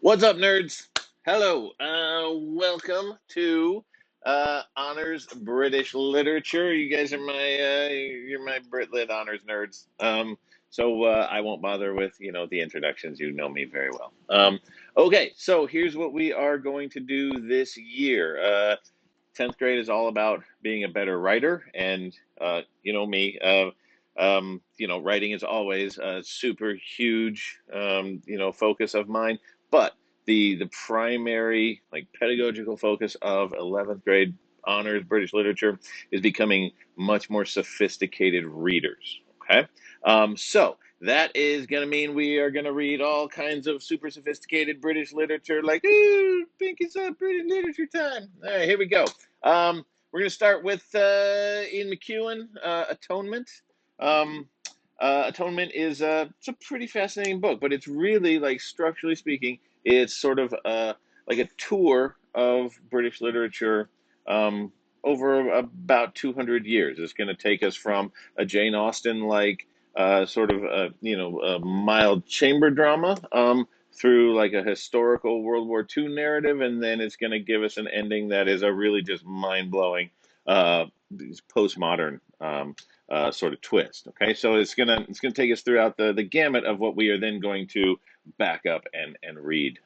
What's up, nerds? Hello. Welcome to Honors British Literature. You guys are you're my Brit Lit Honors nerds. So I won't bother with the introductions. You know me very well. Okay, so here's what we are going to do this year. 10th grade is all about being a better writer, and you know me. Writing is always a super huge, focus of mine. But the primary pedagogical focus of 11th grade honors British literature is becoming much more sophisticated readers. Okay, so that is going to mean we are going to read all kinds of super sophisticated British literature, like, ooh, think it's a British literature time. All right, here we go. We're going to start with Ian McEwan, Atonement. Um, Atonement is it's a pretty fascinating book, but it's really, like, structurally speaking, it's sort of like a tour of British literature over about 200 years. It's going to take us from a Jane Austen like sort of a mild chamber drama through like a historical World War II narrative, and then it's going to give us an ending that is a really just mind blowing postmodern sort of twist. Okay, so it's gonna take us throughout the gamut of what we are then going to back up and read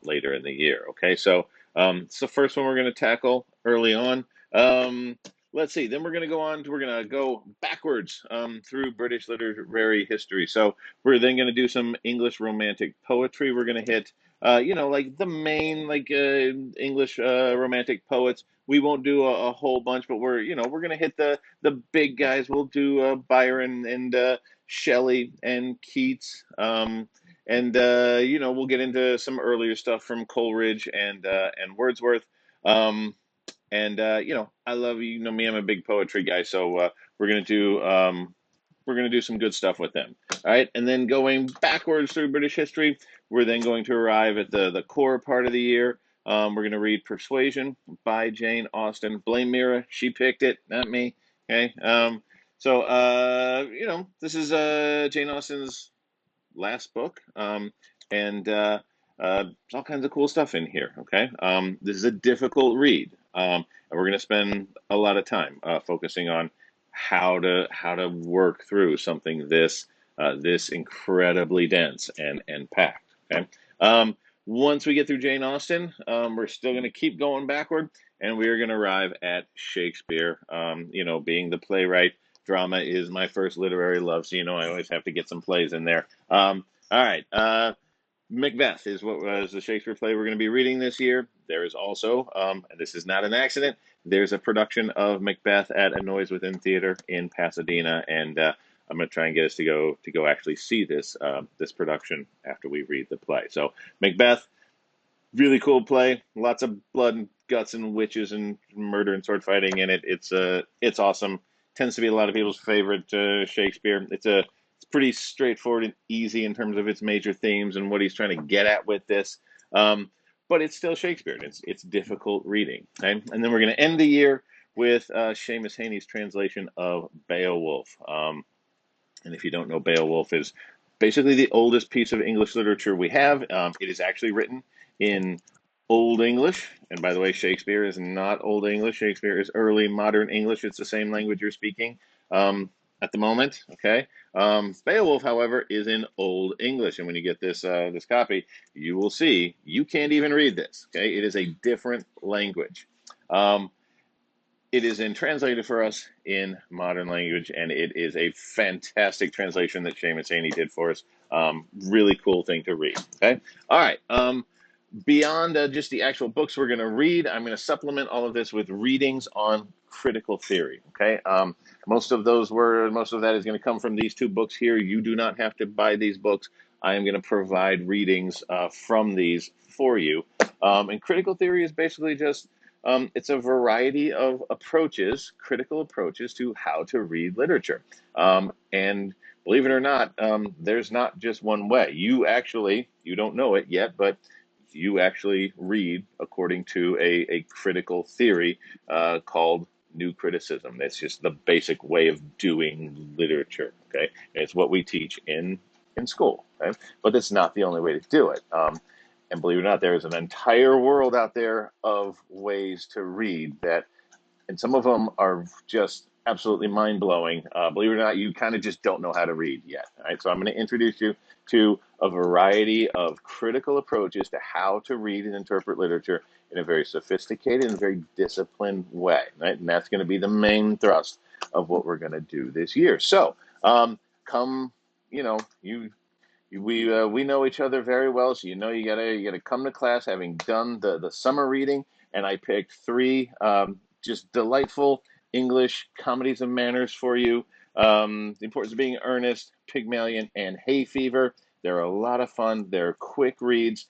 later in the year. Okay, so it's the first one we're going to tackle early on. Um, let's see. Then we're going to go on. We're going to go backwards through British literary history. So we're then going to do some English romantic poetry. We're going to hit, like the main English romantic poets. We won't do a whole bunch, but we're going to hit the big guys. We'll do Byron and Shelley and Keats. And we'll get into some earlier stuff from Coleridge and Wordsworth. I love, me. I'm a big poetry guy, so we're gonna do some good stuff with them. All right, and then going backwards through British history, we're then going to arrive at the core part of the year. We're going to read Persuasion by Jane Austen. Blame Mira, she picked it, not me. Okay. This is Jane Austen's last book, and there's all kinds of cool stuff in here. Okay, this is a difficult read, and we're going to spend a lot of time focusing on how to work through something this incredibly dense and packed. Okay, once we get through Jane Austen, we're still going to keep going backward, and we are going to arrive at Shakespeare. Being the playwright, drama is my first literary love, so I always have to get some plays in there. All right. Macbeth is what was the Shakespeare play we're going to be reading this year. There is also, and this is not an accident, there's a production of Macbeth at a Noise Within Theater in Pasadena, and I'm going to try and get us to go actually see this production after we read the play. So Macbeth, really cool play, lots of blood and guts and witches and murder and sword fighting in it. It's awesome. Tends to be a lot of people's favorite Shakespeare. It's pretty straightforward and easy in terms of its major themes and what he's trying to get at with this. Um, but it's still Shakespeare. And it's difficult reading. Okay? And then we're going to end the year with Seamus Heaney's translation of Beowulf. And if you don't know, Beowulf is basically the oldest piece of English literature we have. It is actually written in Old English. And by the way, Shakespeare is not Old English. Shakespeare is early modern English. It's the same language you're speaking at the moment. Okay. Beowulf, however, is in Old English. And when you get this copy, you will see you can't even read this. Okay. It is a different language. It is in translated for us in modern language, and it is a fantastic translation that Seamus Heaney did for us. Really cool thing to read. Okay, all right. Beyond just the actual books we're going to read, I'm going to supplement all of this with readings on critical theory. Okay, most of that is going to come from these two books here. You do not have to buy these books. I am going to provide readings from these for you. And critical theory is basically just it's a variety of approaches, critical approaches to how to read literature. And believe it or not, there's not just one way. You don't know it yet, but you actually read according to a critical theory called new criticism. That's just the basic way of doing literature. Okay, it's what we teach in school. Okay? But that's not the only way to do it. And believe it or not, there is an entire world out there of ways to read that, and some of them are just absolutely mind blowing. Believe it or not, you kind of just don't know how to read yet. All right, so I'm going to introduce you to a variety of critical approaches to how to read and interpret literature in a very sophisticated and very disciplined way. Right, and that's going to be the main thrust of what we're going to do this year. So, come, you know, we know each other very well, so you gotta come to class having done the summer reading, and I picked three just delightful English comedies of manners for you. The Importance of Being Earnest, Pygmalion, and Hay Fever. They're a lot of fun. They're quick reads.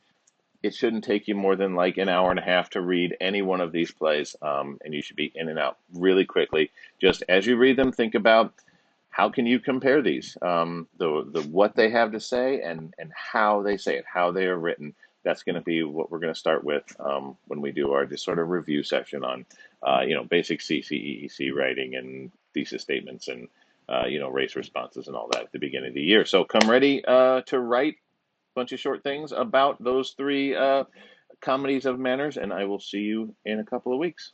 It shouldn't take you more than like an hour and a half to read any one of these plays, and you should be in and out really quickly. Just as you read them, think about how can you compare these, the what they have to say and how they say it, how they are written. That's going to be what we're going to start with when we do our just sort of review session on basic CCEEC writing and thesis statements and race responses and all that at the beginning of the year. So come ready to write a bunch of short things about those three comedies of manners, and I will see you in a couple of weeks.